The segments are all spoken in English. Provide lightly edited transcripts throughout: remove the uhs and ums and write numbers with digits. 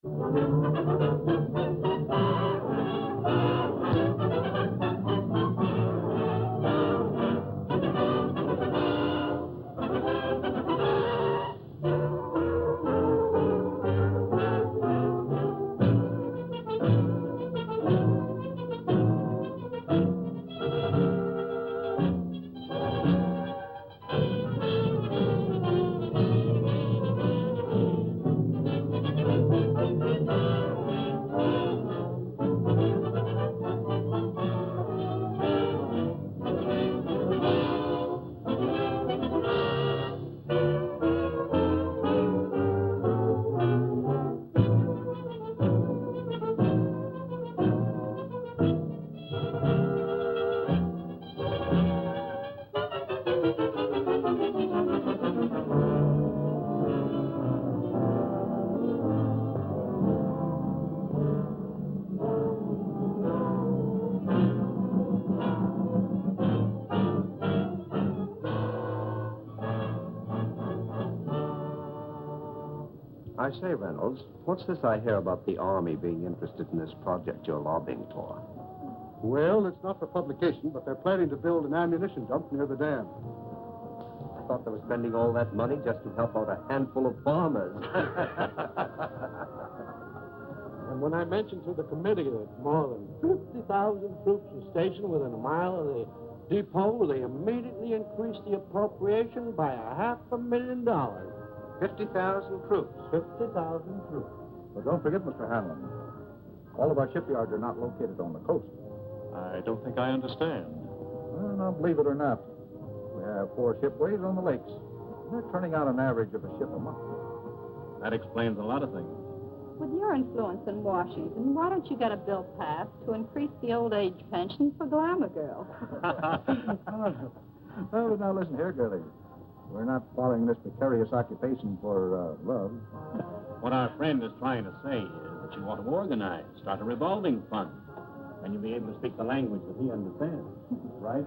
I say, Reynolds, what's this I hear about the Army being interested in this project you're lobbying for? Well, it's not for publication, but they're planning to build an ammunition dump near the dam. I thought they were spending all that money just to help out a handful of farmers. And when I mentioned to the committee that more than 50,000 troops were stationed within a mile of the depot, they immediately increased the appropriation by $500,000. 50,000 troops. 50,000 troops. But don't forget, Mr. Hanlon, all of our shipyards are not located on the coast. I don't think I understand. Well, now, believe it or not, we have 4 shipways on the lakes. They're turning out an average of a ship a month. That explains a lot of things. With your influence in Washington, why don't you get a bill passed to increase the old age pension for glamour girls? Oh, now listen here, girlie. We're not following this precarious occupation for love. What our friend is trying to say is that you want to organize, start a revolving fund, and you'll be able to speak the language that he understands. Right?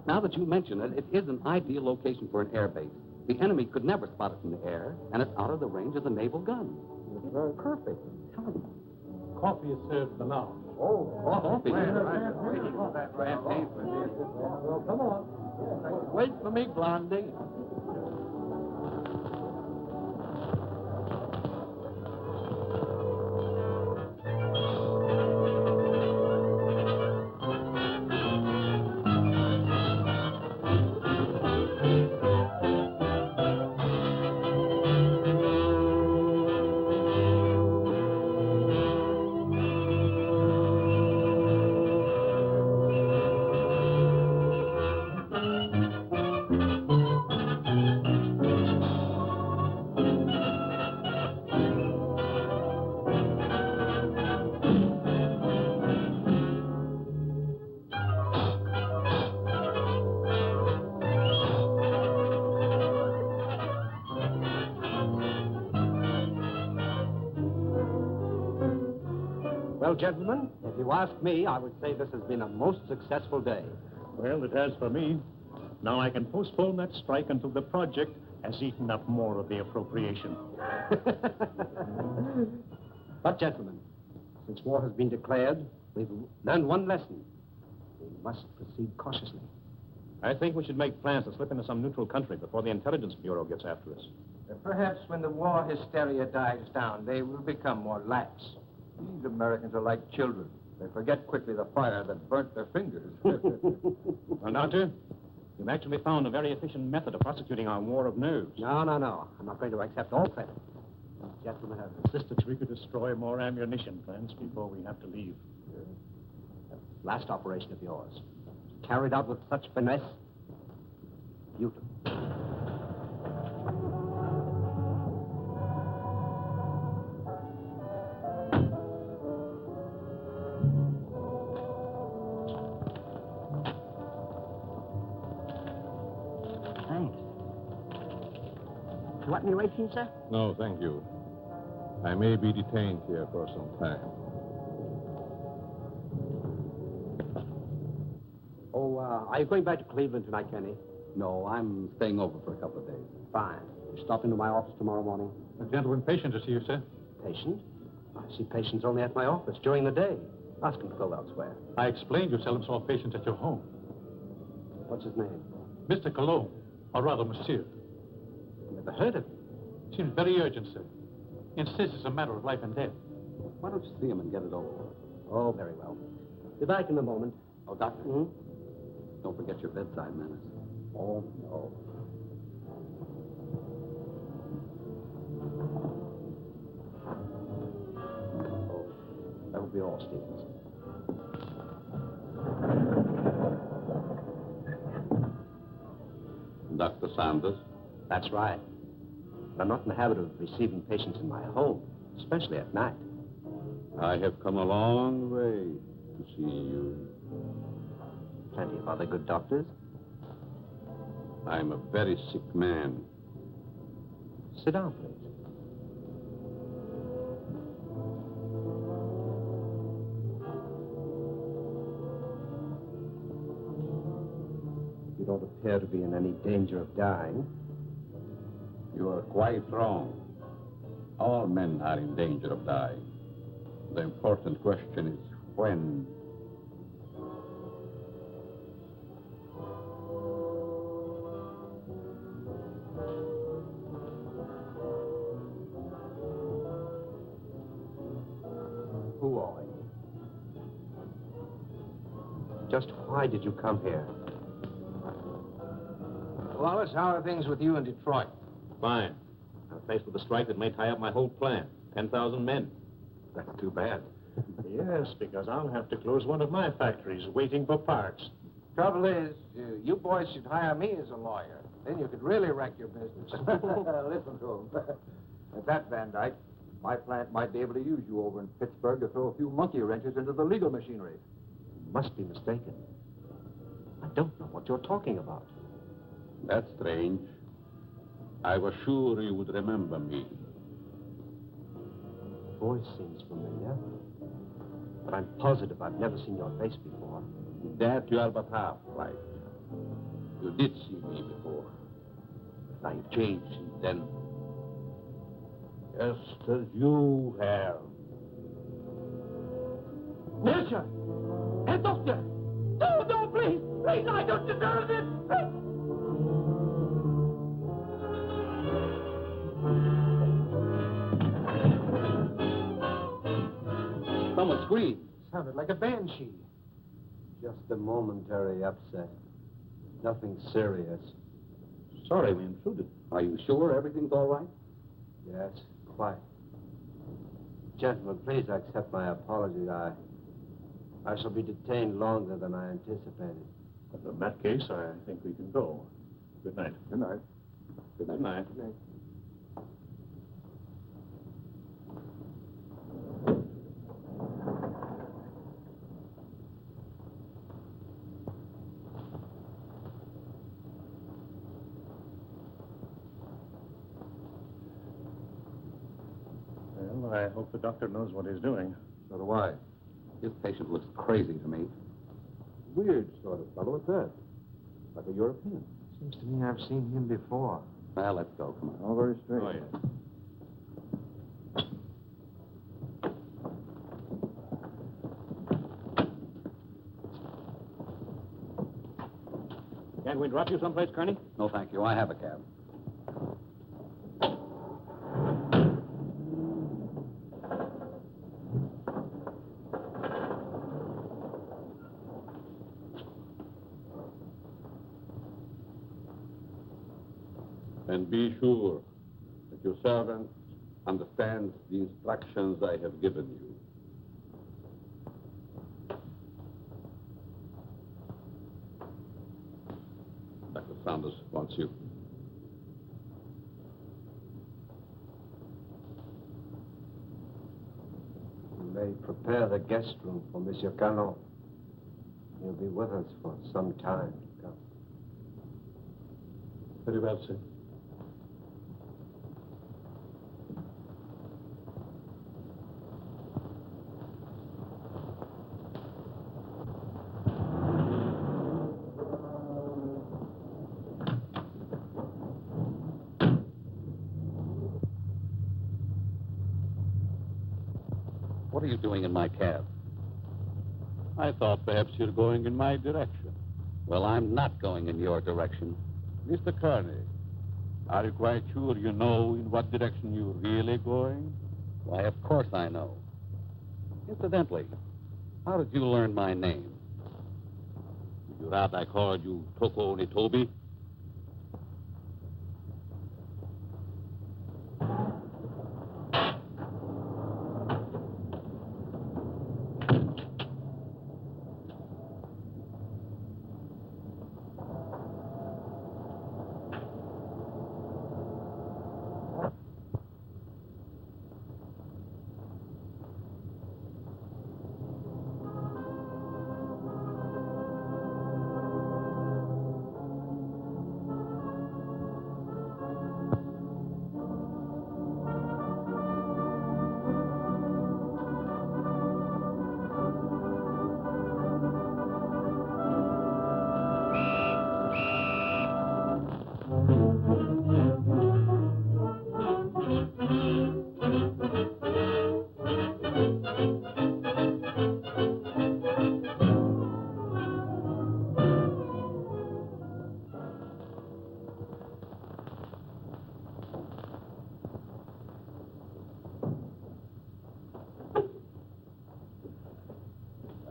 Now that you mention it, it is an ideal location for an air base. The enemy could never spot it from the air, and it's out of the range of the naval guns. It's perfect. Coffee is served for now. Coffee. Well, come on. Wait for me, Blondie. Well, gentlemen, if you ask me, I would say this has been a most successful day. Well, it has for me. Now I can postpone that strike until the project has eaten up more of the appropriation. But, gentlemen, since war has been declared, we've learned one lesson. We must proceed cautiously. I think we should make plans to slip into some neutral country before the Intelligence Bureau gets after us. Perhaps when the war hysteria dies down, they will become more lax. These Americans are like children. They forget quickly the fire that burnt their fingers. Well, Doctor, you've actually found a very efficient method of prosecuting our war of nerves. No. I'm not going to accept all credit. These gentlemen have insisted We could destroy more ammunition plants before we have to leave. the last operation of yours, carried out with such finesse. Beautiful. Thanks. You want any racing, sir? No, thank you. I may be detained here for some time. Are you going back to Cleveland tonight, Kenny? No, I'm staying over for a couple of days. Fine. You stop into my office tomorrow morning? A gentleman patient to see you, sir. patient. I see patients only at my office during the day. Ask him to go elsewhere. I explained you seldom saw patients at your home. What's his name? Mr. Cologne, or rather, monsieur. Never heard of him. Seems very urgent, sir. Insists it's a matter of life and death. Why don't you see him and get it over with? Oh, very well. Be back in a moment. Oh, Doctor. Hmm? Don't forget your bedside manners. Oh, no. Oh, that will be all, Stevens. Dr. Sanders? That's right. I'm not in the habit of receiving patients in my home, especially at night. I have come a long way to see you. Plenty of other good doctors. I'm a very sick man. Sit down, please. You don't appear to be in any danger of dying. You are quite wrong. All men are in danger of dying. The important question is when. Who are you? Just why did you come here? Wallace, how are things with you in Detroit? Fine. I'm faced with a strike that may tie up my whole plant. 10,000 men. That's too bad. Yes, because I'll have to close one of my factories waiting for parts. Trouble is, you boys should hire me as a lawyer. Then you could really wreck your business. Listen to him. At that, Van Dyke, my plant might be able to use you over in Pittsburgh to throw a few monkey wrenches into the legal machinery. You must be mistaken. I don't know what you're talking about. That's strange. I was sure you would remember me. Voice seems familiar, but I'm positive I've never seen your face before. That you are but half right. You did see me before. But I changed since then. Just as you have. Monsieur! Herr Doctor! No, no, please! Please, I don't deserve this! Someone screamed. Sounded like a banshee. Just a momentary upset. Nothing serious. Sorry we intruded. Are you sure everything's all right? Yes, quite. Gentlemen, please accept my apology. I shall be detained longer than I anticipated. In that case, I think we can go. Good night. Good night. Good night. Good night. Well, I hope the doctor knows what he's doing. So do I. This patient looks crazy to me. Weird sort of fellow at that. Like a European. Seems to me I've seen him before. Well, let's go. Come on. All very straight. Oh, yeah. Can't we drop you someplace, Kearney? No, thank you. I have a cab. And be sure that your servant understands the instructions I have given you. Dr. Sanders wants you. You may prepare the guest room for Monsieur Canon. He'll be with us for some time to come. Very well, sir. What are you doing in my cab? I thought perhaps you're going in my direction. Well, I'm not going in your direction. Mr. Kearney, are you quite sure you know in what direction you're really going? Why, of course I know. Incidentally, how did you learn my name? Did you rather I called you Toko Nitobi?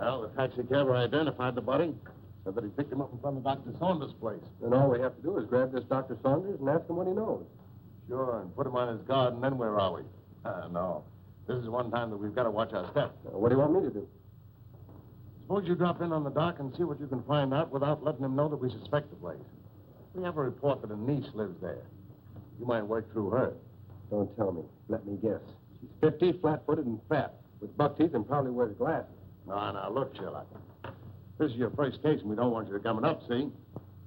Well, the taxi cabber identified the body. Said that he picked him up in front of Dr. Saunders' place. Then all we have to do is grab this Dr. Saunders and ask him what he knows. Sure, and put him on his guard, and then where are we? No. This is one time that we've got to watch our step. What do you want me to do? Suppose you drop in on the dock and see what you can find out without letting him know that we suspect the place. We have a report that a niece lives there. You might work through her. Don't tell me. Let me guess. She's 50, flat-footed, and fat, with buck teeth and probably wears glasses. Now, look, Sherlock. This is your first case, and we don't want you to come up, see?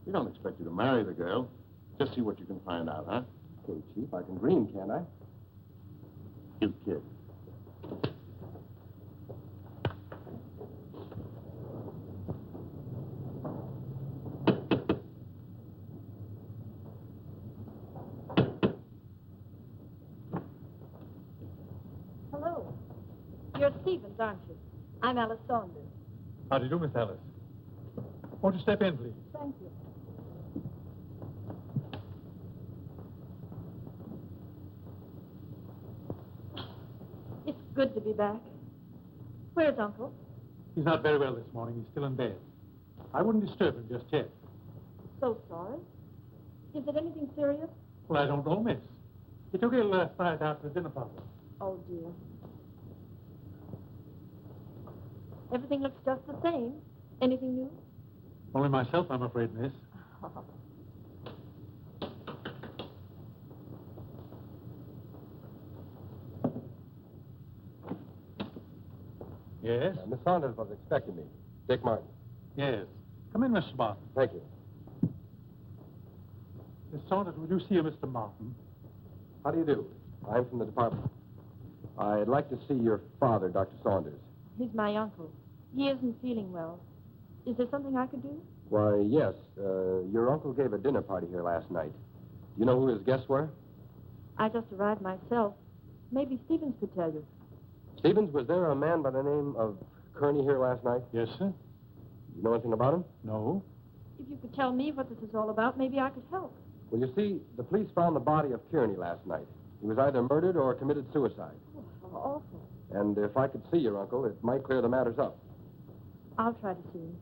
We don't expect you to marry the girl. Just see what you can find out, huh? Okay, Chief, I can dream, can't I? You kid. Hello. You're Stevens, aren't you? I'm Alice Saunders. How do you do, Miss Alice? Won't you step in, please? Thank you. It's good to be back. Where's Uncle? He's not very well this morning. He's still in bed. I wouldn't disturb him just yet. So sorry. Is it anything serious? Well, I don't know, miss. He took ill last night after the dinner party. Oh, dear. Everything looks just the same. Anything new? Only myself, I'm afraid, miss. Yes? Miss Saunders was expecting me. Dick Martin. Yes. Come in, Mr. Martin. Thank you. Miss Saunders, would you see Mr. Martin? How do you do? I'm from the department. I'd like to see your father, Dr. Saunders. He's my uncle. He isn't feeling well. Is there something I could do? Why, yes. Your uncle gave a dinner party here last night. Do you know who his guests were? I just arrived myself. Maybe Stevens could tell you. Stevens, was there a man by the name of Kearney here last night? Yes, sir. You know anything about him? No. If you could tell me what this is all about, maybe I could help. Well, you see, the police found the body of Kearney last night. He was either murdered or committed suicide. Oh, how awful. And if I could see your uncle, it might clear the matters up. I'll try to see him.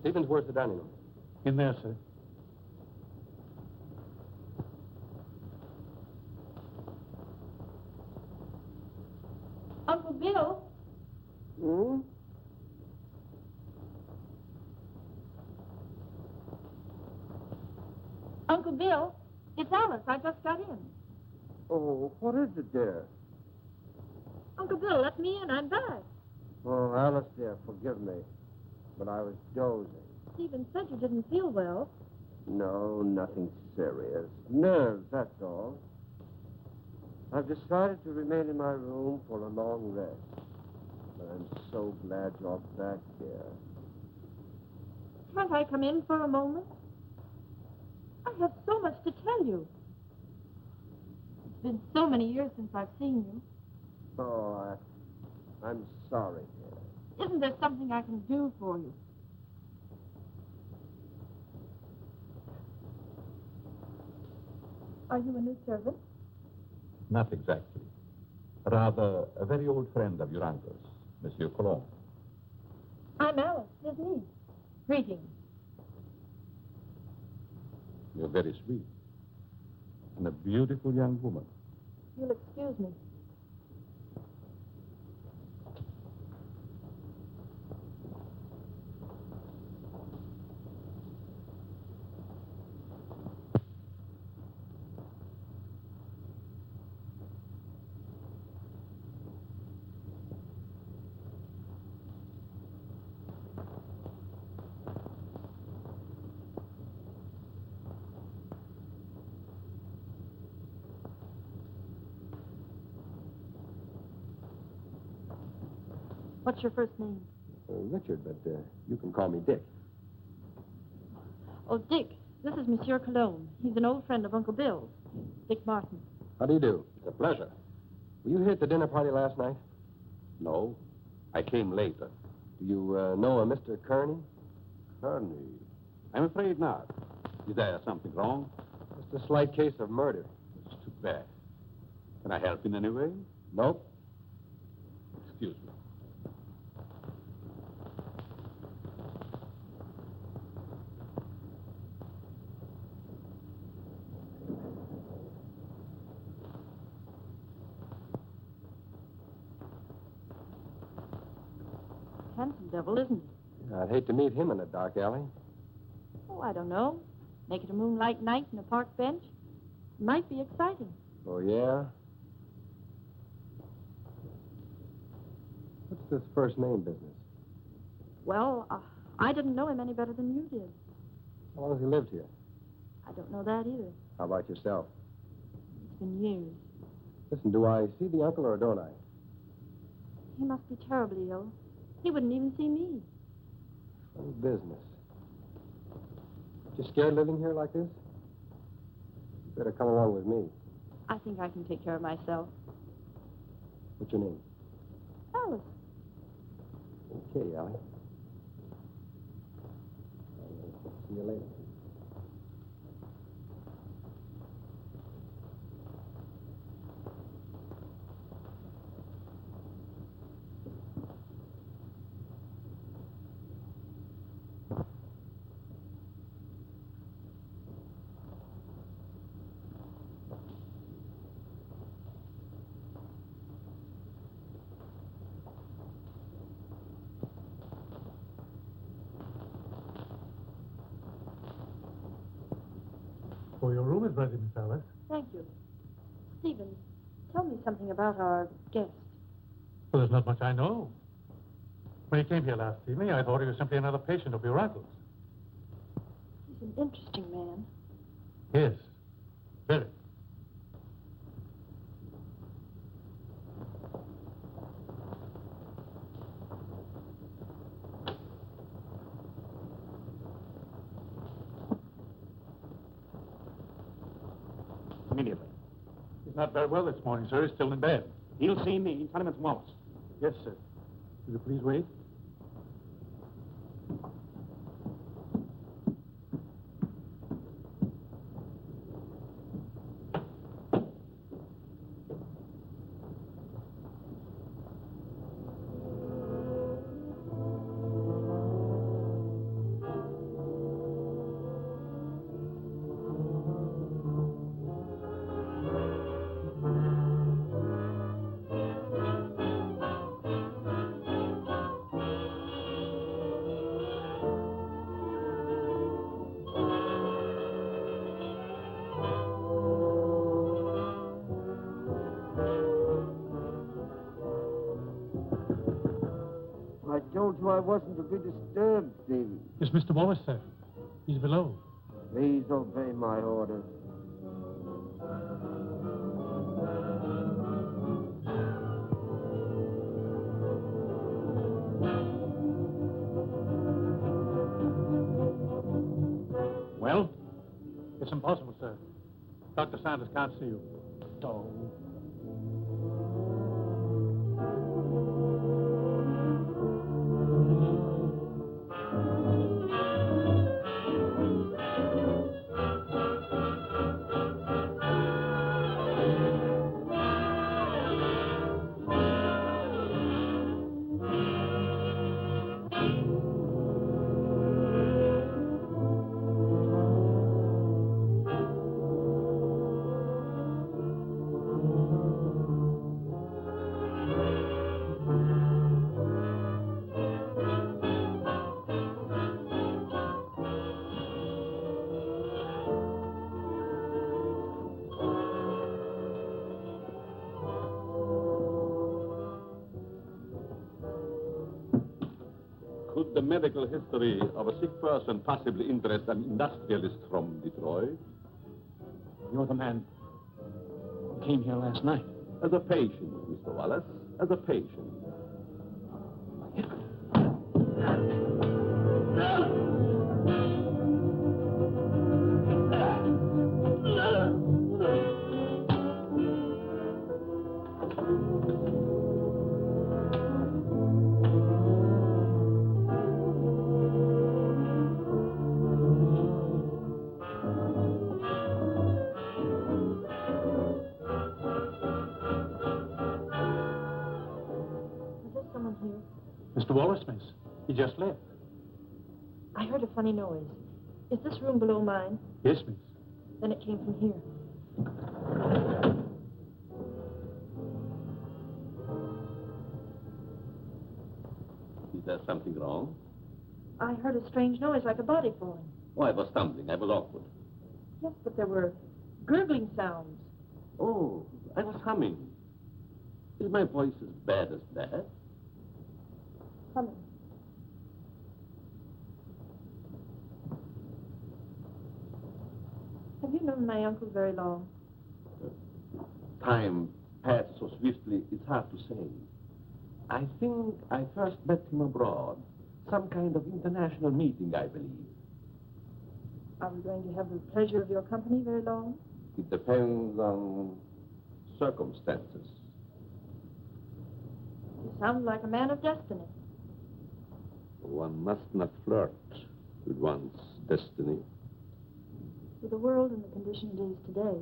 Stevens, where's the dining room? In there, sir. Uncle Bill? Hmm? Uncle Bill, it's Alice. I just got in. Oh, what is it, dear? Uncle Bill, let me in. I'm back. Oh, Alice, dear, forgive me. But I was dozing. Stephen said you didn't feel well. No, nothing serious. Nerves, that's all. I've decided to remain in my room for a long rest. But I'm so glad you're back here. Can't I come in for a moment? I have so much to tell tell you. It's been so many years since I've seen you. Oh, I'm sorry. Isn't there something I can do for you? Are you a new servant? Not exactly. Rather, a very old friend of your uncle's, Monsieur Cologne. I'm Alice, his niece. Greetings. You're very sweet. And a beautiful young woman. You'll excuse me. What's your first name? Richard, but you can call me Dick. Oh, Dick. This is Monsieur Cologne. He's an old friend of Uncle Bill's. Dick Martin. How do you do? It's a pleasure. Were you here at the dinner party last night? No, I came later. Do you know a Mr. Kearney? Kearney? I'm afraid not. Is there something wrong? Just a slight case of murder. It's too bad. Can I help in any way? Nope. Excuse me. Handsome devil, isn't he? I'd hate to meet him in a dark alley. Oh, I don't know. Make it a moonlight night in a park bench. Might be exciting. Oh, yeah? What's this first name business? Well, I didn't know him any better than you did. How long has he lived here? I don't know that either. How about yourself? It's been years. Listen, do I see the uncle or don't I? He must be terribly ill. He wouldn't even see me. Funny business. You scared living here like this? You better come along with me. I think I can take care of myself. What's your name? Alice. Okay, Allie. See you later. Oh, your room is ready, Miss Alice. Thank you. Stephen, tell me something about our guest. Well, there's not much I know. When he came here last evening, I thought he was simply another patient of your uncle's. He's an interesting man. Yes, very. Immediately. He's not very well this morning, sir. He's still in bed. He'll see me. Tell him it's Wallace. Yes, sir. Will you please wait? I told you I wasn't to be disturbed, Stephen. It's Mr. Wallace, sir. He's below. Please obey my orders. Well? It's impossible, sir. Dr. Sanders can't see you. Oh. Could the medical history of a sick person possibly interest an industrialist from Detroit? You're the man who came here last night. As a patient, Mr. Wallace, as a patient. Mr. Wallace, miss. He just left. I heard a funny noise. Is this room below mine? Yes, miss. Then it came from here. Is there something wrong? I heard a strange noise like a body falling. Oh, I was stumbling. I was awkward. Yes, but there were gurgling sounds. Oh, I was humming. Is my voice as bad as that? Humming. Have you known my uncle very long? Time passed so swiftly, it's hard to say. I think I first met him abroad. Some kind of international meeting, I believe. Are we going to have the pleasure of your company very long? It depends on circumstances. You sound like a man of destiny. One must not flirt with one's destiny. With the world and the condition it is today,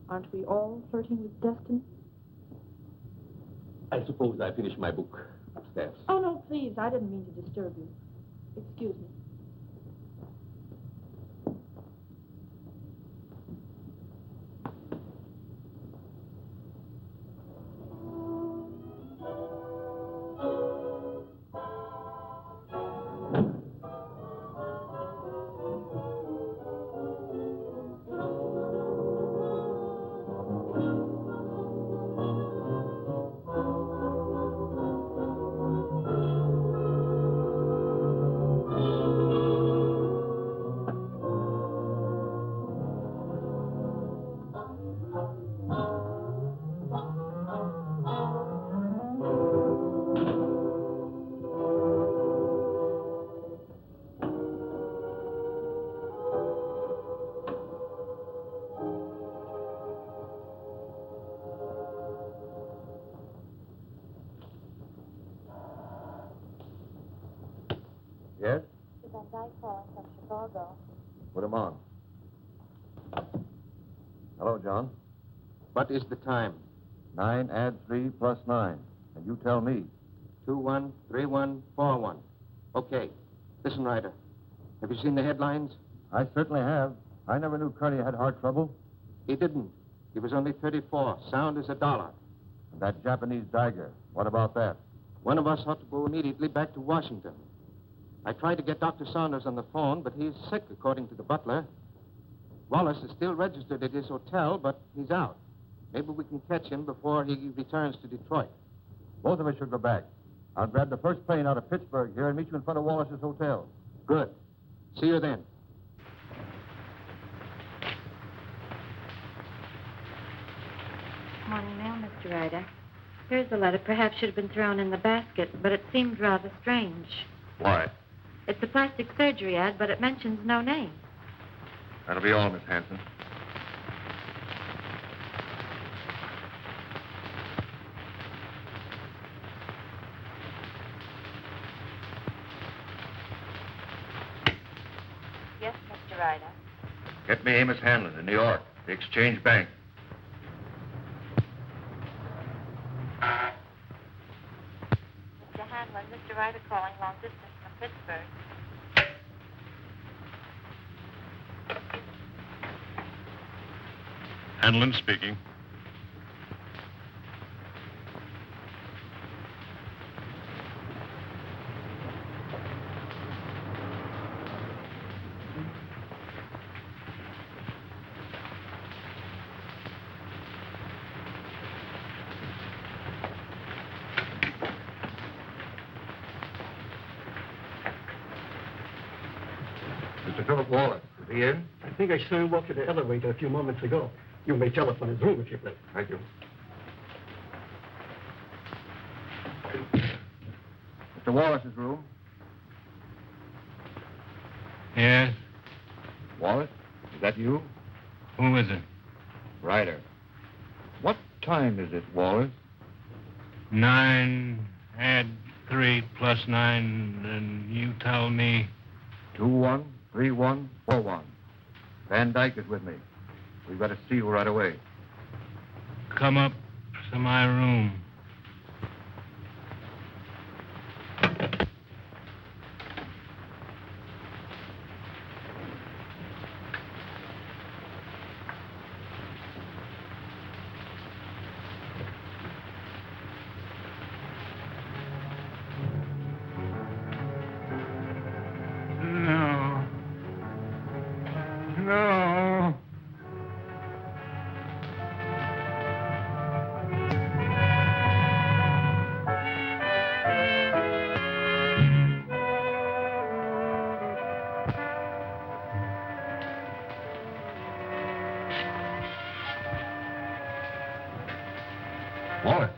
aren't we all flirting with destiny? I suppose I finished my book upstairs. Oh, no, please. I didn't mean to disturb you. Excuse me. Yes? Van Dyke calling from Chicago. Put him on. Hello, John. What is the time? 9 add 3 plus 9. And you tell me. 213141. Okay. Listen, Ryder. Have you seen the headlines? I certainly have. I never knew Curly had heart trouble. He didn't. He was only 34. Sound as $1. And that Japanese dagger. What about that? One of us ought to go immediately back to Washington. I tried to get Dr. Saunders on the phone, but he's sick, according to the butler. Wallace is still registered at his hotel, but he's out. Maybe we can catch him before he returns to Detroit. Both of us should go back. I'll grab the first plane out of Pittsburgh here and meet you in front of Wallace's hotel. Good. See you then. Morning mail, Mr. Ryder. Here's the letter. Perhaps should have been thrown in the basket, but it seemed rather strange. Why? It's a plastic surgery ad, but it mentions no name. That'll be all, Miss Hanson. Get me Amos Hanlon in New York, the Exchange Bank. Mr. Hanlon, Mr. Ryder calling long distance from Pittsburgh. Hanlon speaking. Mr. Philip Wallace, is he in? I think I saw him walk to the elevator a few moments ago. You may telephone his room if you please. Thank you. Mr. Wallace's room. Yes? Wallace, is that you? Who is it? Ryder. What time is it, Wallace? 9, add 3 plus 9, and you tell me... 213141. Van Dyke is with me. We've got to see you right away. Come up to my room. No. Wallace.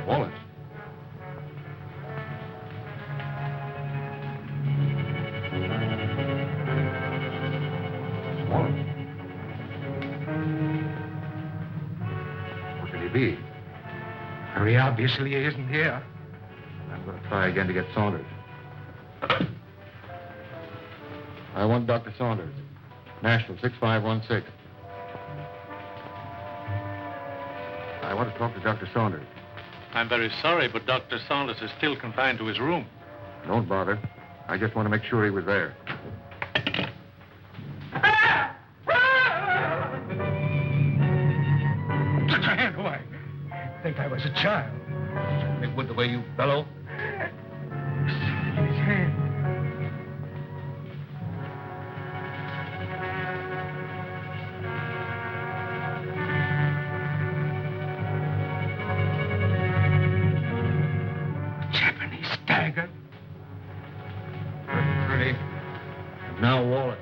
Wallace. Wallace. Where could he be? Very obviously he isn't here. I'm going to try again to get Saunders. I want Dr. Saunders. National 6516. I want to talk to Dr. Saunders. I'm very sorry, but Dr. Saunders is still confined to his room. Don't bother. I just want to make sure he was there. Took your hand away. I think I was a child. Make wood the way you bellow. His hand. Japanese dagger. Pretty. Now Wallace.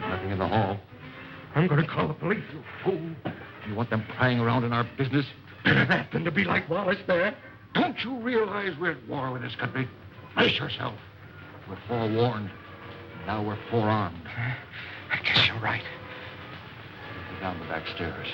Nothing in the hall. I'm going to call the police, you fool. You want them prying around in our business? Better that than to be like Wallace there. Don't you realize we're at war with this country? Brace yourself. We're forewarned. Now we're forearmed. I guess you're right. Go down the back stairs.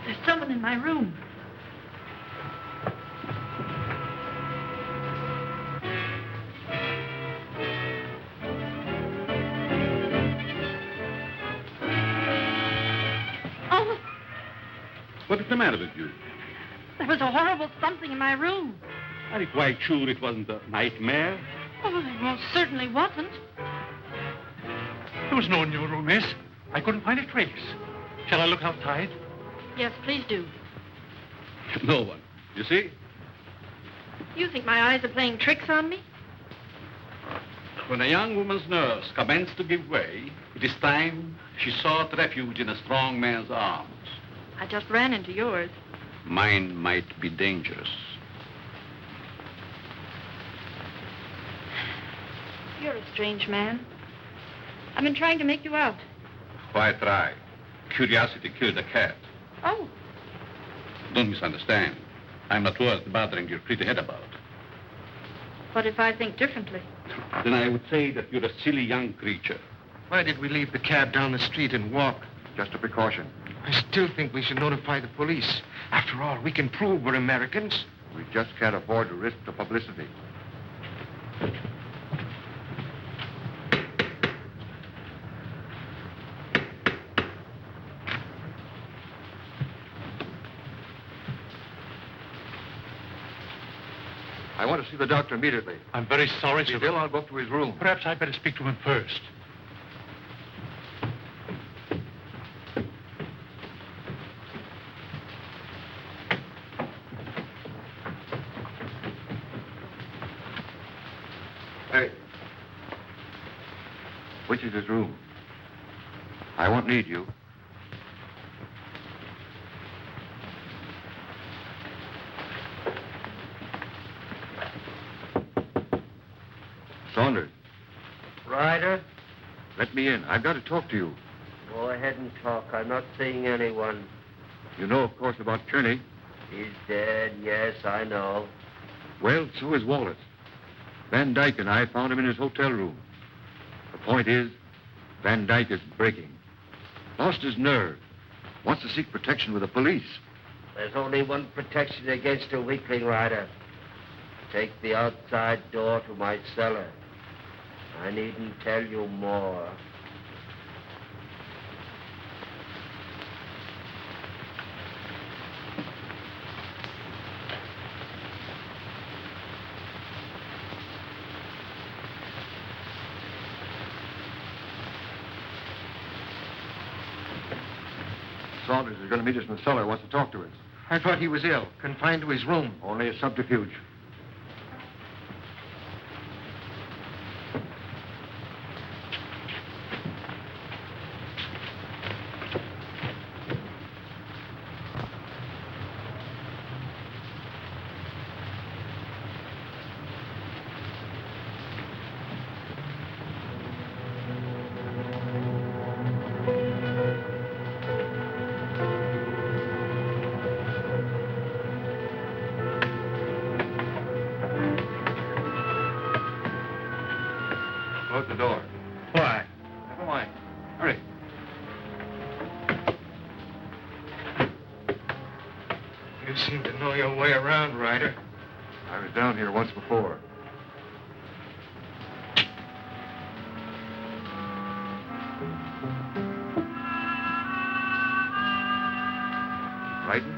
There's someone in my room. Oh, What is the matter with you? there was a horrible something in my room. Are you quite sure it wasn't a nightmare? Oh, it most certainly wasn't. There was no one in your room, miss. I couldn't find a trace. Shall I look outside? Yes, please do. No one. You see? You think my eyes are playing tricks on me? When a young woman's nerves commence to give way, it is time she sought refuge in a strong man's arms. I just ran into yours. Mine might be dangerous. You're a strange man. I've been trying to make you out. Why try? Curiosity killed a cat. Oh, Don't misunderstand. I'm not worth bothering your pretty head about. but if I think differently? Then I would say that you're a silly young creature. Why did we leave the cab down the street and walk? Just a precaution. I still think we should notify the police. After all, we can prove we're Americans. We just can't afford to risk the publicity. I want to see the doctor immediately. I'm very sorry, sir. Bill, I'll go up to his room. Perhaps I'd better speak to him first. Hey. Which is his room? I won't need you. Saunders, Ryder, let me in. I've got to talk to you. go ahead and talk. I'm not seeing anyone. You know, of course, about Kearney. He's dead, yes, I know. Well, so is Wallace. Van Dyke and I found him in his hotel room. The point is, Van Dyke is breaking. Lost his nerve. Wants to seek protection with the police. There's only one protection against a weakling, Ryder. Take the outside door to my cellar. I needn't tell you more. Saunders is going to meet us in the cellar. Wants to talk to us. I thought he was ill, confined to his room. Only a subterfuge. Close the door. Why? Never mind. Hurry. You seem to know your way around, Ryder. I was down here once before. Frightened?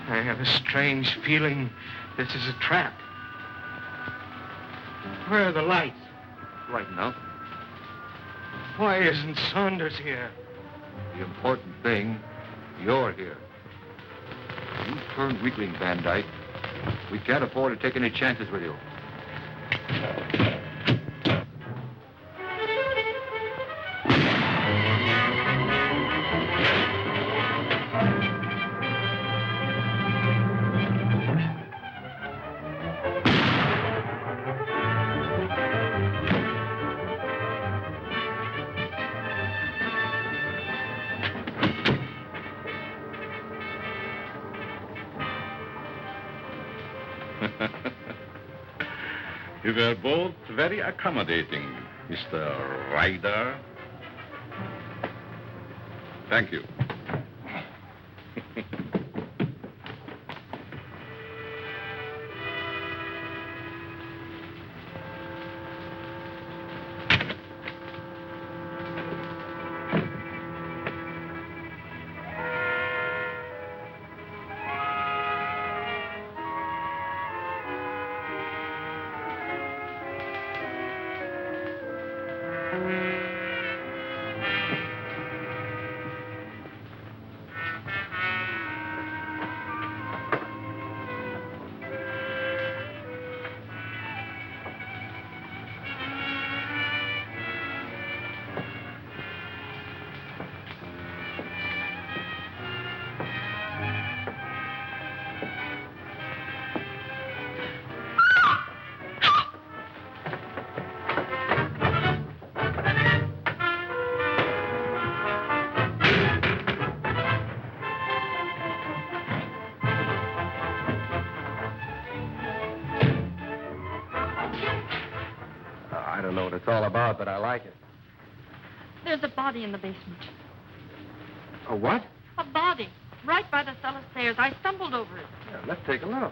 I have a strange feeling this is a trap. Where are the lights? Right enough. Why isn't Saunders here? The important thing, you're here. You turned weakling, Van Dyke. We can't afford to take any chances with you. You were both very accommodating, Mr. Ryder. Thank you. don't know what it's all about, but I like it. There's a body in the basement. A what? A body. Right by the cellar stairs. I stumbled over it. Yeah, let's take a look.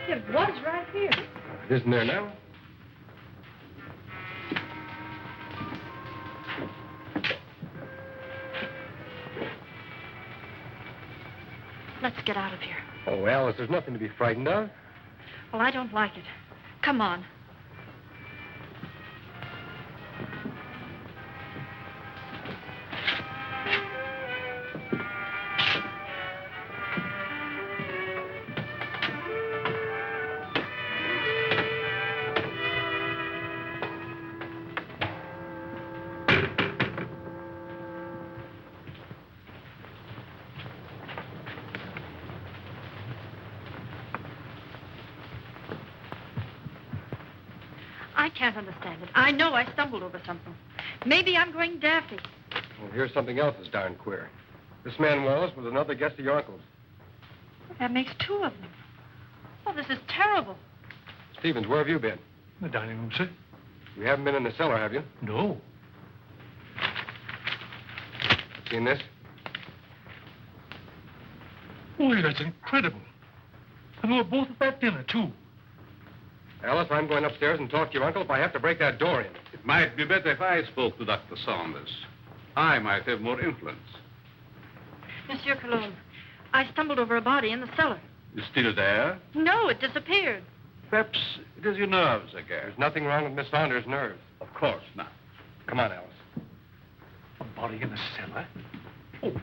It was right here. It isn't there now? Let's get out of here. Oh, Alice, there's nothing to be frightened of. Well, I don't like it. Come on. I can't understand it. I know I stumbled over something. Maybe I'm going daffy. Well, here's something else that's darn queer. This man Wallace was another guest of your uncle's. That makes two of them. Oh, this is terrible. Stevens, where have you been? The dining room, sir. You haven't been in the cellar, have you? No. Seen this? Boy, that's incredible. And we were both at that dinner, too. Alice, I'm going upstairs and talk to your uncle if I have to break that door in. It might be better if I spoke to Dr. Saunders. I might have more influence. Monsieur Cologne, I stumbled over a body in the cellar. It's still there? No, it disappeared. Perhaps it is your nerves again. There's nothing wrong with Miss Saunders' nerves. Of course not. Come on, Alice. A body in the cellar? Oh.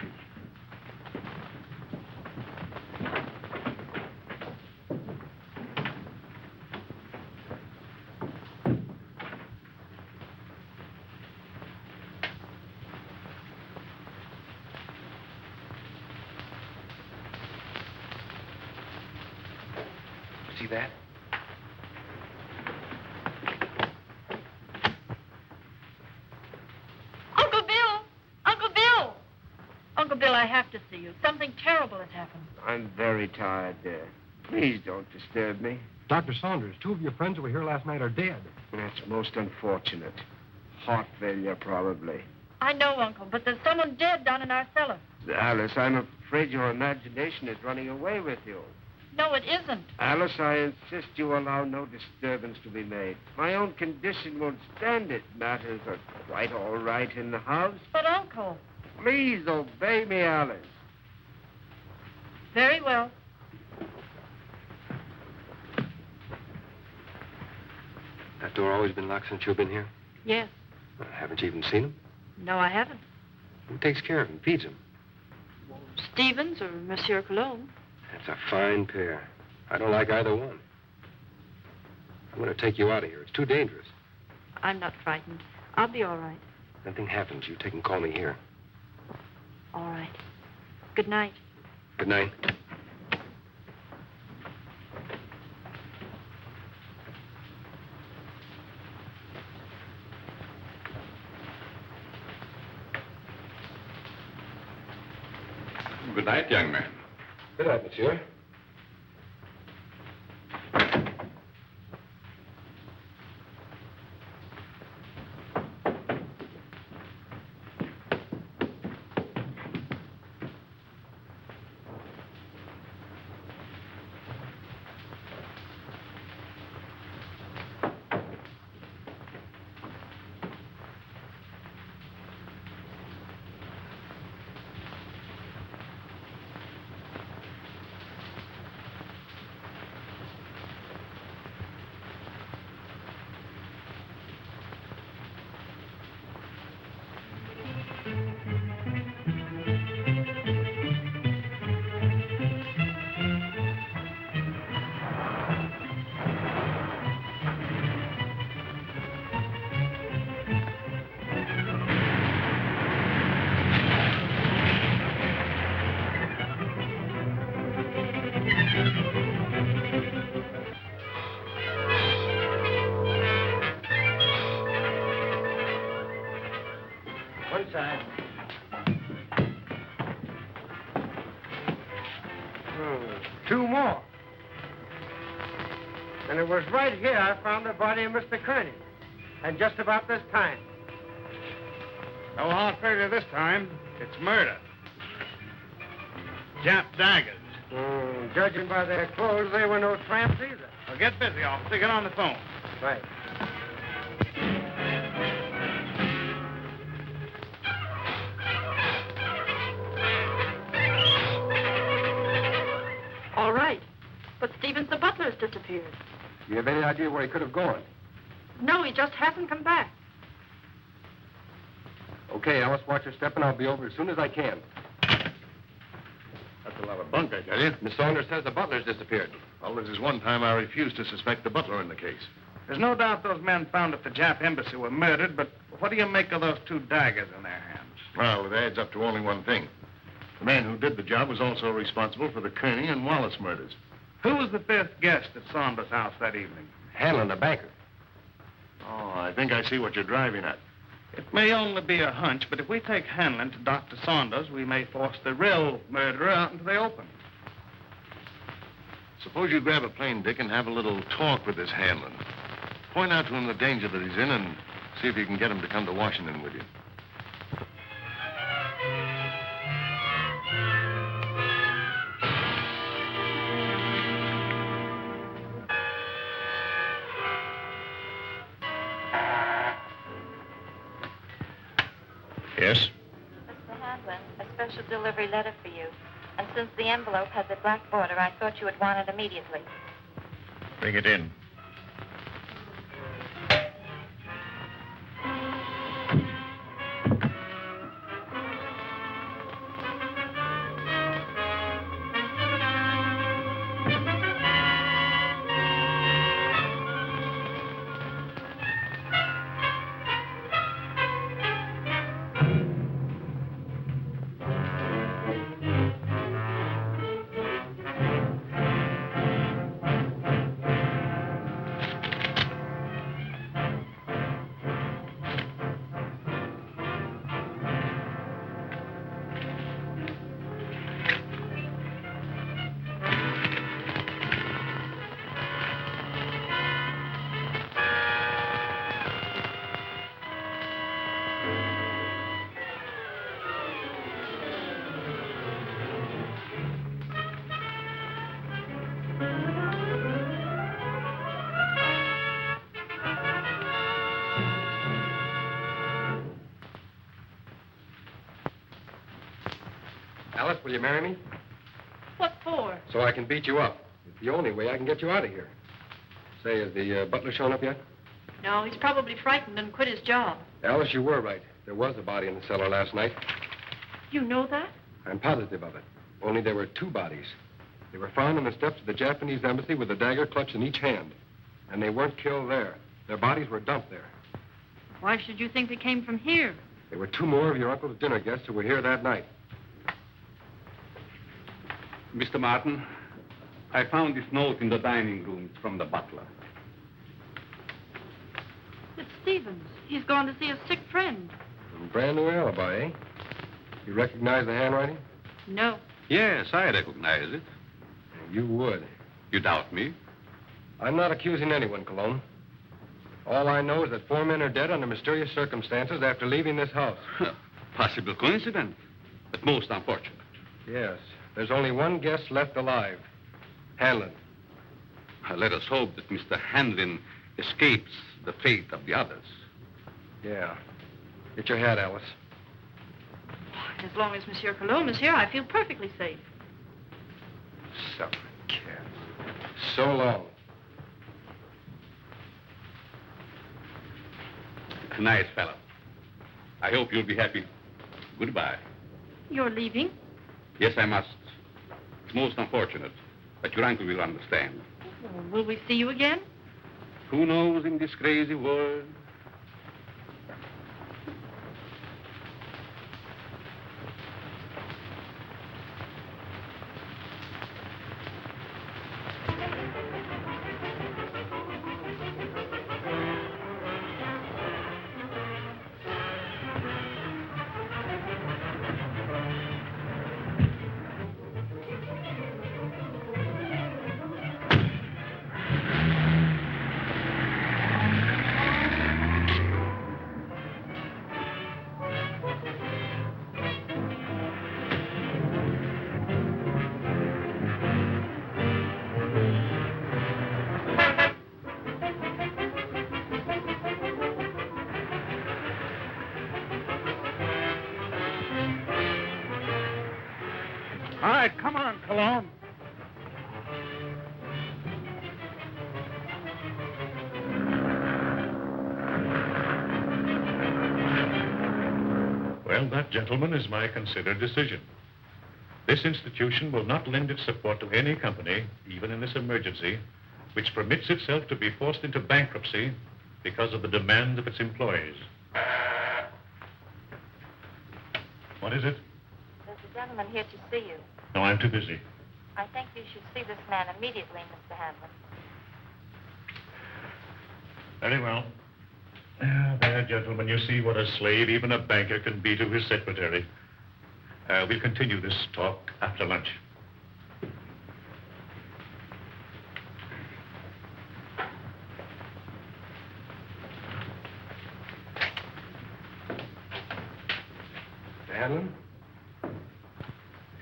See that? Uncle Bill! Uncle Bill! Uncle Bill, I have to see you. Something terrible has happened. I'm very tired, dear. Please don't disturb me. Dr. Saunders, two of your friends who were here last night are dead. That's most unfortunate. Heart failure, probably. I know, Uncle, but there's someone dead down in our cellar. Alice, I'm afraid your imagination is running away with you. No, it isn't. Alice, I insist you allow no disturbance to be made. My own condition won't stand it. Matters are quite all right in the house. But, Uncle... Please obey me, Alice. Very well. That door always been locked since you've been here? Yes. Haven't you even seen him? No, I haven't. Who takes care of him, feeds him? Stevens or Monsieur Cologne. That's a fine pair. I don't like either one. I'm going to take you out of here. It's too dangerous. I'm not frightened. I'll be all right. If anything happens, you take and call me here. All right. Good night. Good night. Good night, young man. Good night, monsieur. 2 more. And it was right here I found the body of Mr. Kearney. And just about this time. No hard failure this time. It's murder. Jap daggers. Judging by their clothes, they were no tramps either. Well, get busy, officer. Get on the phone. Right. All right. But Stevens, the butler's disappeared. You have any idea where he could have gone? No, he just hasn't come back. Okay, Alice, watch your step, and I'll be over as soon as I can. That's a lot of bunk, I tell you. Miss Saunders says the butler's disappeared. Well, this is one time I refused to suspect the butler in the case. There's no doubt those men found at the Jap embassy were murdered, but what do you make of those 2 daggers in their hands? Well, it adds up to only one thing. The man who did the job was also responsible for the Kearney and Wallace murders. Who was the 5th guest at Saunders' house that evening? Hanlon, the banker. Oh, I think I see what you're driving at. It may only be a hunch, but if we take Hanlon to Dr. Saunders, we may force the real murderer out into the open. Suppose you grab a plane, Dick, and have a little talk with this Hanlon. Point out to him the danger that he's in and see if you can get him to come to Washington with you. Yes? Mr. Hanlon, a special delivery letter for you. And since the envelope has a black border, I thought you would want it immediately. Bring it in. Alice, will you marry me? What for? So I can beat you up. It's the only way I can get you out of here. Say, has the butler shown up yet? No, he's probably frightened and quit his job. Alice, you were right. There was a body in the cellar last night. You know that? I'm positive of it. Only there were 2 bodies. They were found on the steps of the Japanese embassy with a dagger clutched in each hand. And they weren't killed there. Their bodies were dumped there. Why should you think they came from here? There were 2 more of your uncle's dinner guests who were here that night. Mr. Martin, I found this note in the dining room. It's from the butler. It's Stevens. He's gone to see a sick friend. A brand new alibi, eh? You recognize the handwriting? No. Yes, I recognize it. You would. You doubt me? I'm not accusing anyone, Cologne. All I know is that 4 men are dead under mysterious circumstances after leaving this house. Possible coincidence, but most unfortunate. Yes. There's only one guest left alive. Hanlon. Let us hope that Mr. Hanlon escapes the fate of the others. Yeah. Get your hat, Alice. As long as Monsieur Cologne is here, I feel perfectly safe. Son of a cat. So long. Nice fellow. I hope you'll be happy. Goodbye. You're leaving? Yes, I must. It's most unfortunate, but your uncle will understand. Well, will we see you again? Who knows in this crazy world? right. Come on, Cologne. Well, that, gentlemen, is my considered decision. This institution will not lend its support to any company, even in this emergency, which permits itself to be forced into bankruptcy because of the demands of its employees. What is it? There's a gentleman here to see you. No, I'm too busy. I think you should see this man immediately, Mr. Hanlon. Very well. There, gentlemen, you see what a slave even a banker can be to his secretary. We'll continue this talk after lunch. Mr. Hanlon?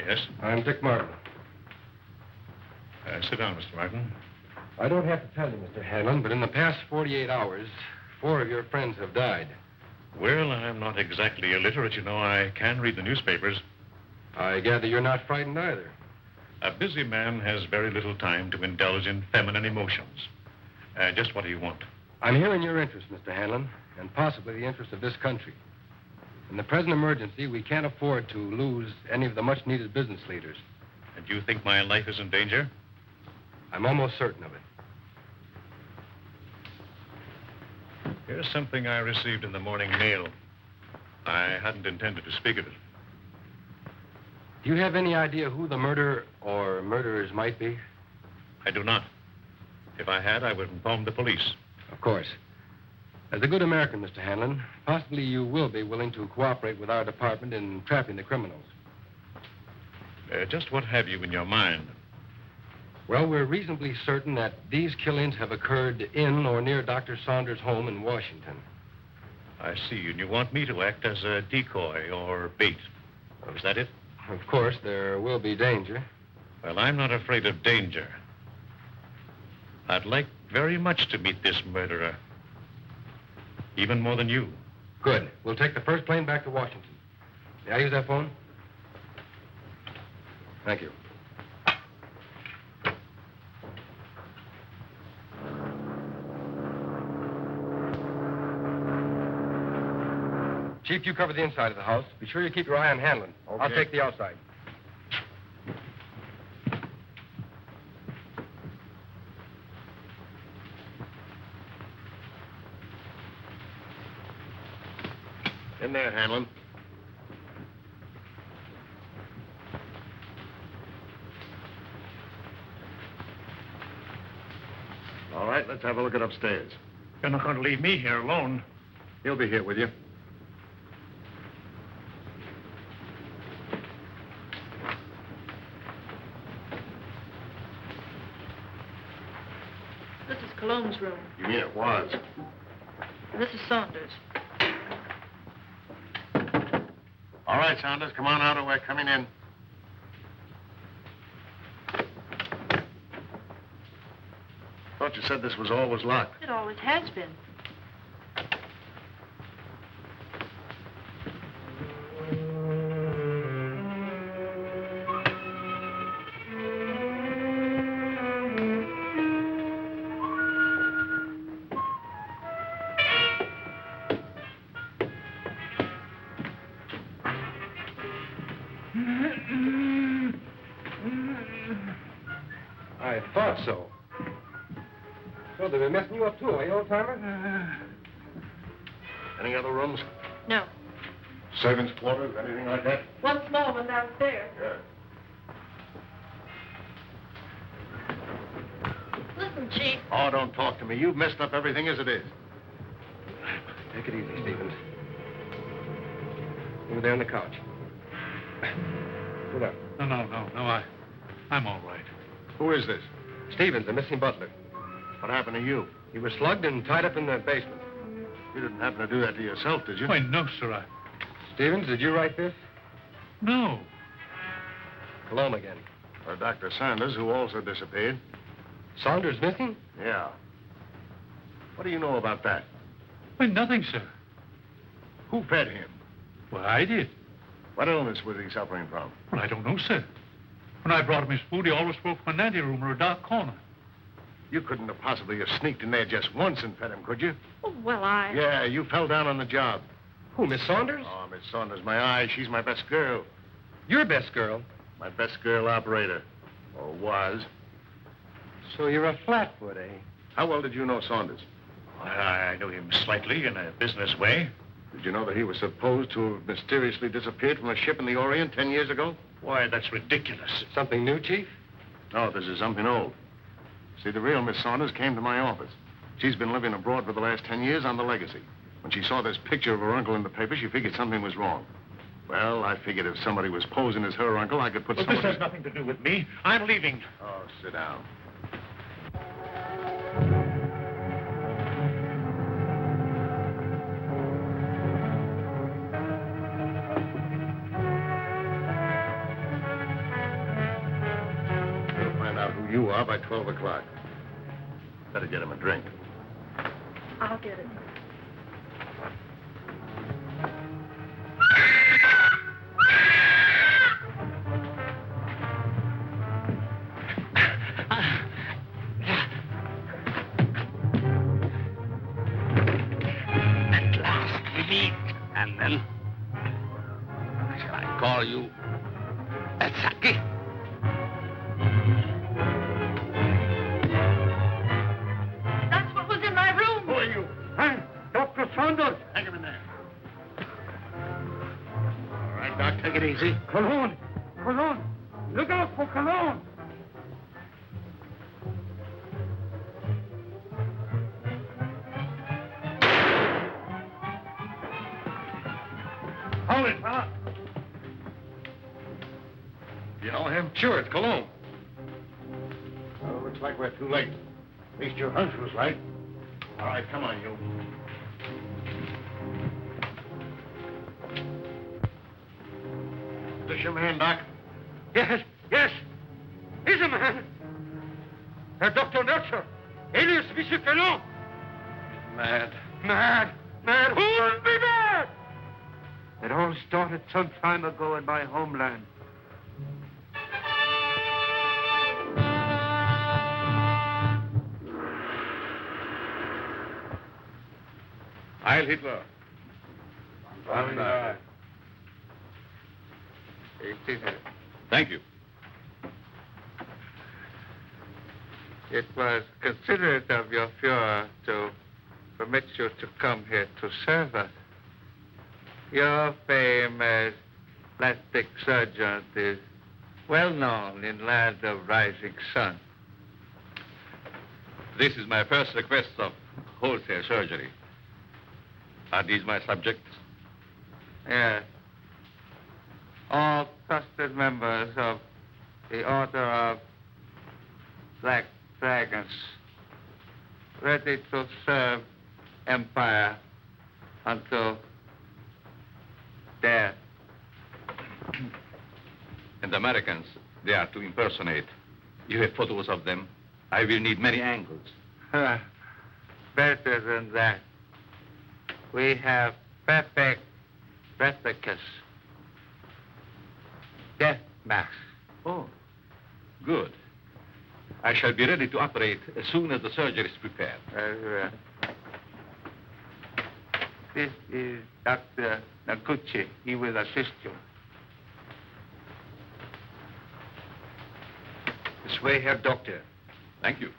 Yes? I'm Dick Martin. Sit down, Mr. Martin. I don't have to tell you, Mr. Hanlon, but in the past 48 hours, 4 of your friends have died. Well, I'm not exactly illiterate, you know. I can read the newspapers. I gather you're not frightened either. A busy man has very little time to indulge in feminine emotions. Just what do you want? I'm here in your interest, Mr. Hanlon, and possibly the interest of this country. In the present emergency, we can't afford to lose any of the much-needed business leaders. And you think my life is in danger? I'm almost certain of it. Here's something I received in the morning mail. I hadn't intended to speak of it. Do you have any idea who the murderer or murderers might be? I do not. If I had, I would inform the police. Of course. As a good American, Mr. Hanlon, possibly you will be willing to cooperate with our department in trapping the criminals. Just what have you in your mind? Well, we're reasonably certain that these killings have occurred in or near Dr. Saunders' home in Washington. I see, and you want me to act as a decoy or bait. Is that it? Of course, there will be danger. Well, I'm not afraid of danger. I'd like very much to meet this murderer. Even more than you. Good. We'll take the first plane back to Washington. May I use that phone? Thank you. Chief, you cover the inside of the house. Be sure you keep your eye on Hanlon. Okay. I'll take the outside. In there, Hanlon. All right, let's have a look at upstairs. You're not going to leave me here alone. He'll be here with you. This is Cologne's room. You mean it was? And this is Saunders. All right, Saunders, come on out or we're coming in. Thought you said this was always locked. It always has been. I thought so. So they've been messing you up too, eh, old-timer? Any other rooms? No. Servants' quarters, anything like that? One small one downstairs. Yeah. Listen, Chief. Oh, don't talk to me. You've messed up everything as it is. Take it easy, Stevens. Over there on the couch. Sit up. No, I'm all right. Who is this? Stevens, the missing butler. What happened to you? He was slugged and tied up in the basement. You didn't happen to do that to yourself, did you? Why, no, sir. Stevens, did you write this? No. Cologne again. Or Dr. Saunders, who also disappeared. Saunders missing? Yeah. What do you know about that? Why, nothing, sir. Who fed him? Well, I did. What illness was he suffering from? Well, I don't know, sir. When I brought him his food, he always spoke from an anteroom or a dark corner. You couldn't have possibly have sneaked in there just once and fed him, could you? Oh, well, I... Yeah, you fell down on the job. Who, Miss Saunders? Oh, Miss Saunders, my eye. She's my best girl. Your best girl? My best girl operator. Or was. So you're a flatfoot, eh? How well did you know Saunders? Well, I knew him slightly in a business way. Did you know that he was supposed to have mysteriously disappeared from a ship in the Orient 10 years ago? Why, that's ridiculous. Something new, Chief? No, this is something old. See, the real Miss Saunders came to my office. She's been living abroad for the last 10 years on the legacy. When she saw this picture of her uncle in the paper, she figured something was wrong. Well, I figured if somebody was posing as her uncle, I could put Well, someone... this has nothing to do with me. I'm leaving. Oh, sit down. We'll find out who you are by 12 o'clock. Better get him a drink. I'll get it. At last we meet. And then, shall I call you Sarecky? That's what was in my room. Who are you? Huh? Dr. Saunders? Hang him in there. All right, Doc, take it easy. Cologne! Cologne! Look out for Cologne! Hold it, fella. You know him? Sure, it's Cologne. Well, looks like we're too late. At least your hunch was right. All right, come on, you. Is this your man, Doc? Yes, yes. He's a man. Dr. Nurture, alias Monsieur Cologne. Mad. Mad! Mad! Who would be mad? It all started some time ago in my homeland. Heil Hitler. Thank you. It was considerate of your Fuhrer to permit you to come here to serve us. Your fame as plastic surgeon is well known in land of rising sun. This is my first request of wholesale surgery. Are these my subjects? Yes. All trusted members of the Order of Black Dragons, ready to serve Empire until death. And Americans, they are to impersonate. You have photos of them. I will need many angles. Better than that. We have perfect replicas. Death masks. Oh, good. I shall be ready to operate as soon as the surgery is prepared. This is Dr. Noguchi. He will assist you. This way, Herr Doctor. Thank you.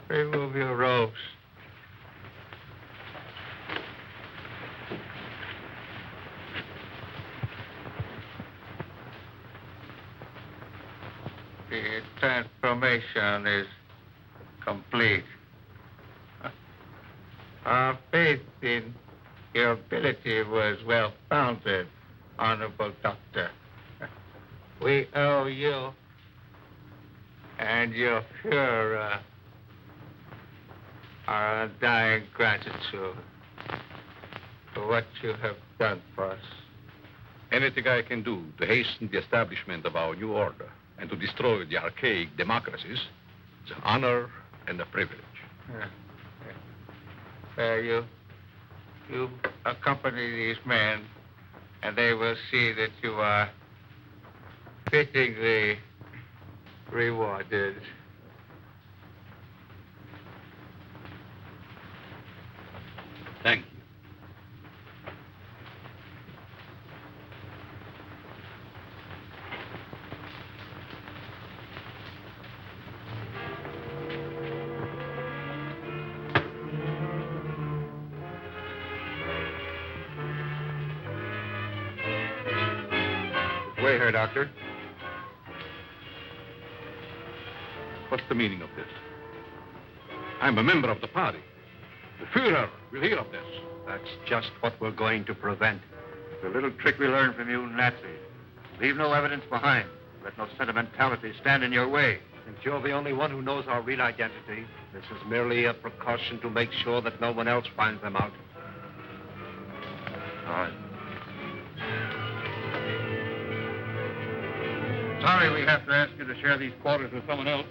Remove your robes. The transformation is complete. Our faith in your ability was well founded, Honorable Doctor. We owe you and your Fuhrer our undying gratitude for what you have done for us. Anything I can do to hasten the establishment of our new order and to destroy the archaic democracies is an honor and a privilege. You accompany these men, and they will see that you are fittingly rewarded. Thank you. Way here, Doctor. What's the meaning of this? I'm a member of the party. The Fuhrer will hear of this. That's just what we're going to prevent. The little trick we learned from you Nazis. Leave no evidence behind. Let no sentimentality stand in your way. Since you're the only one who knows our real identity, this is merely a precaution to make sure that no one else finds them out. All right. Sorry we have to ask you to share these quarters with someone else.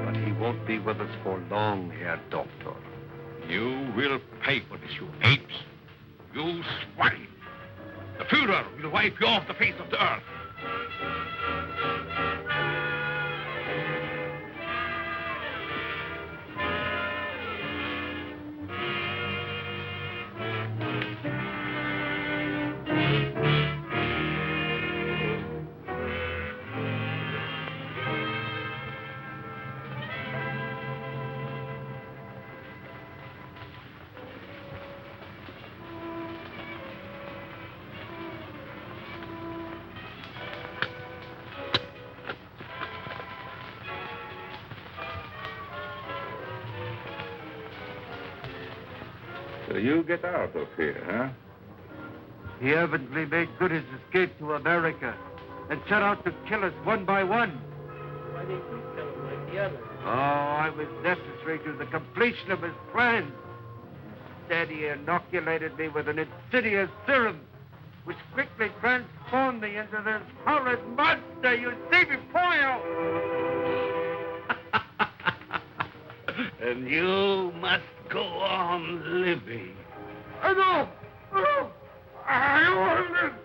But he won't be with us for long, Herr Doctor. You will pay for this, you apes. You swine. The Fuhrer will wipe you off the face of the earth. So you get out of here, huh? He evidently made good his escape to America and set out to kill us one by one. Why didn't you kill him like the others? Oh, I was necessary to the completion of his plan. Instead, he inoculated me with an insidious serum, which quickly transformed me into this horrid monster you see before you. And you must go on living. No! I want to